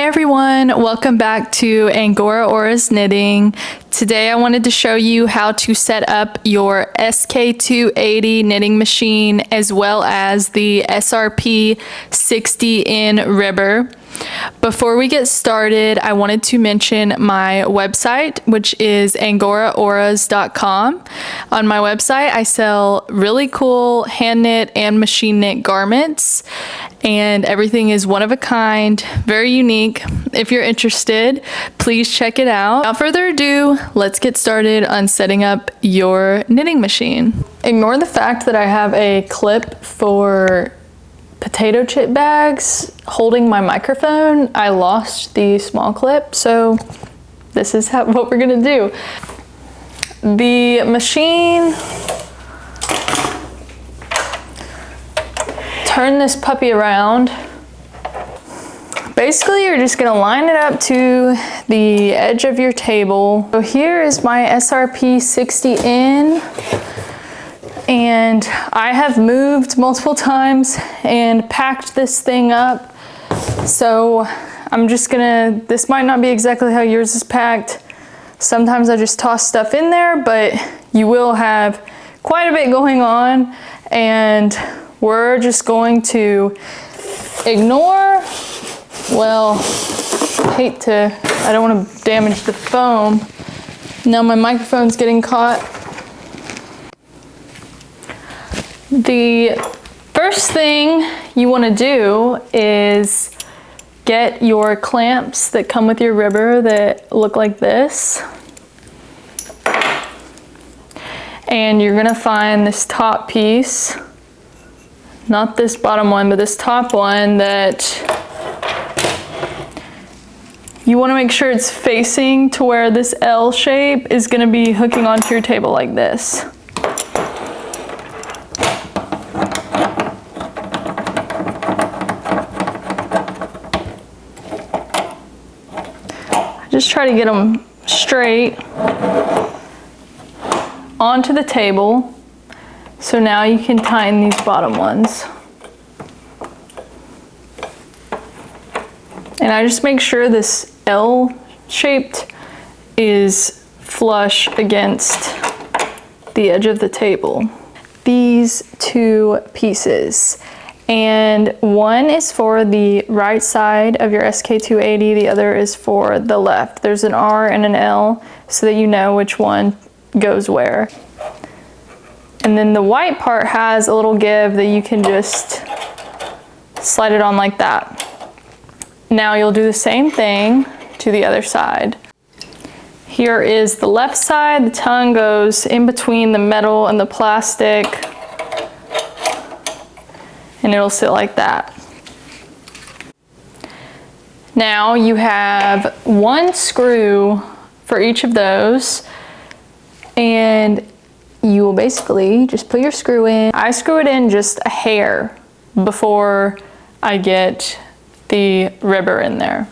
Hey everyone, welcome back to Angora Aura's Knitting. Today I wanted to show you how to set up your SK280 knitting machine as well as the SRP60N Ribber. Before we get started, I wanted to mention my website, which is angoraauras.com. On my website, I sell really cool hand knit and machine knit garments, and everything is one of a kind, very unique. If you're interested, please check it out. Without further ado, let's get started on setting up your knitting machine. Ignore the fact that I have a clip for potato chip bags holding my microphone. I lost the small clip, so this is what we're gonna do. The machine, turn this puppy around. Basically, you're just gonna line it up to the edge of your table. So here is my SRP60N. And I have moved multiple times and packed this thing up. So I'm just gonna, this might not be exactly how yours is packed. Sometimes I just toss stuff in there, but you will have quite a bit going on. And we're just going to ignore, well, I don't wanna damage the foam. Now my microphone's getting caught. The first thing you want to do is get your clamps that come with your ribber that look like this. And you're going to find this top piece, not this bottom one, but this top one that you want to make sure it's facing to where this L shape is going to be hooking onto your table like this. Just try to get them straight onto the table. So now you can tighten these bottom ones. And I just make sure this L shaped is flush against the edge of the table. These two pieces. And one is for the right side of your SK280, the other is for the left. There's an R and an L so that you know which one goes where. And then the white part has a little give that you can just slide it on like that. Now you'll do the same thing to the other side. Here is the left side. The tongue goes in between the metal and the plastic, and it'll sit like that. Now you have one screw for each of those, and you will basically just put your screw in. I screw it in just a hair before I get the ribber in there.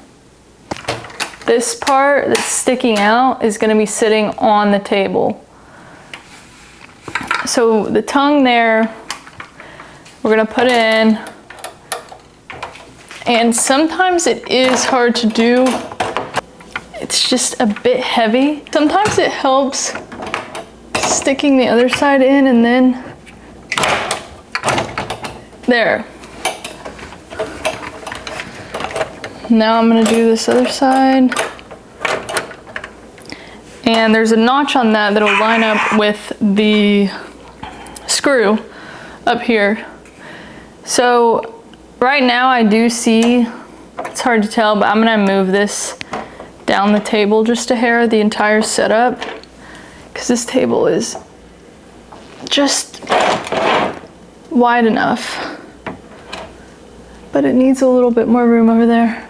This part that's sticking out is going to be sitting on the table. So the tongue there, we're gonna put in, and sometimes it is hard to do. It's just a bit heavy. Sometimes it helps sticking the other side in and then, there. Now I'm gonna do this other side. And there's a notch on that that'll line up with the screw up here. So right now I do see, it's hard to tell, but I'm gonna move this down the table just a hair, the entire setup, because this table is just wide enough, but it needs a little bit more room over there.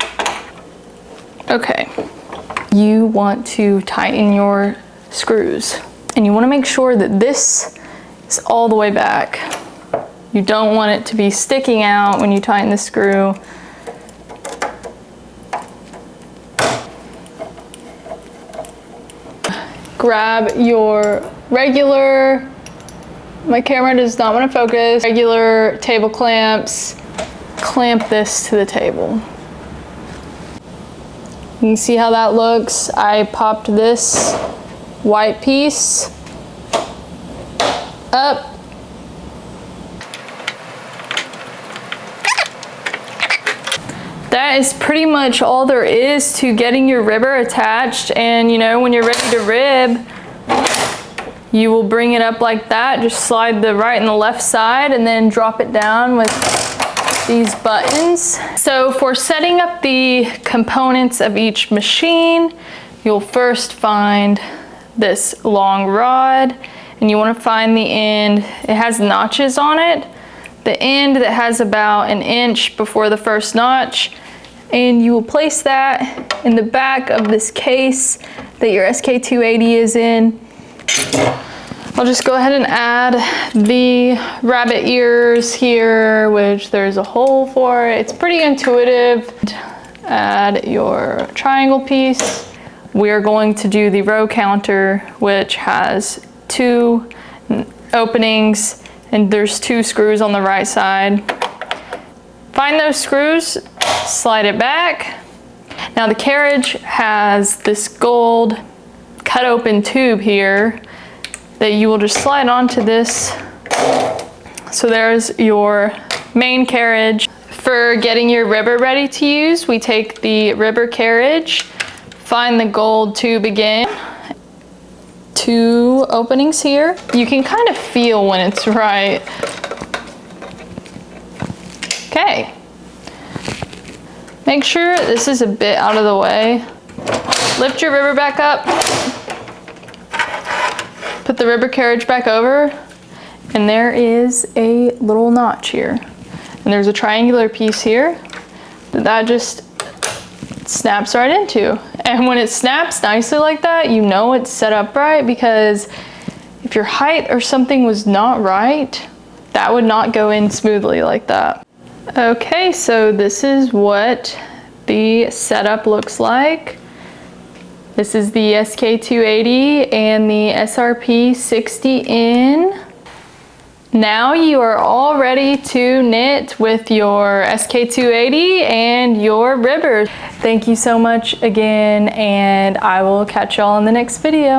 Okay, you want to tighten your screws, and you want to make sure that this is all the way back. You don't want it to be sticking out when you tighten the screw. Grab your regular, my camera does not want to focus, regular table clamps, clamp this to the table. You can see how that looks. I popped this white piece up. That is pretty much all there is to getting your ribber attached. And you know, when you're ready to rib, you will bring it up like that. Just slide the right and the left side and then drop it down with these buttons. So for setting up the components of each machine, you'll first find this long rod, and you want to find the end. It has notches on it. The end that has about an inch before the first notch, and you will place that in the back of this case that your SK280 is in. I'll just go ahead and add the rabbit ears here, which there's a hole for it. It's pretty intuitive. Add your triangle piece. We're going to do the row counter, which has 2 openings, and there's 2 screws on the right side. Find those screws, slide it back. Now the carriage has this gold cut open tube here that you will just slide onto this. So there's your main carriage. For getting your ribber ready to use, we take the ribber carriage, find the gold tube again, 2 openings here. You can kind of feel when it's right. Okay. Make sure this is a bit out of the way. Lift your ribber back up. Put the ribber carriage back over, and there is a little notch here. And there's a triangular piece here that just snaps right into. And when it snaps nicely like that, you know it's set up right, because if your height or something was not right, that would not go in smoothly like that. Okay, so this is what the setup looks like. This is the SK280 and the SRP60N. Now you are all ready to knit with your SK280 and your ribber. Thank you so much again, and I will catch y'all in the next video.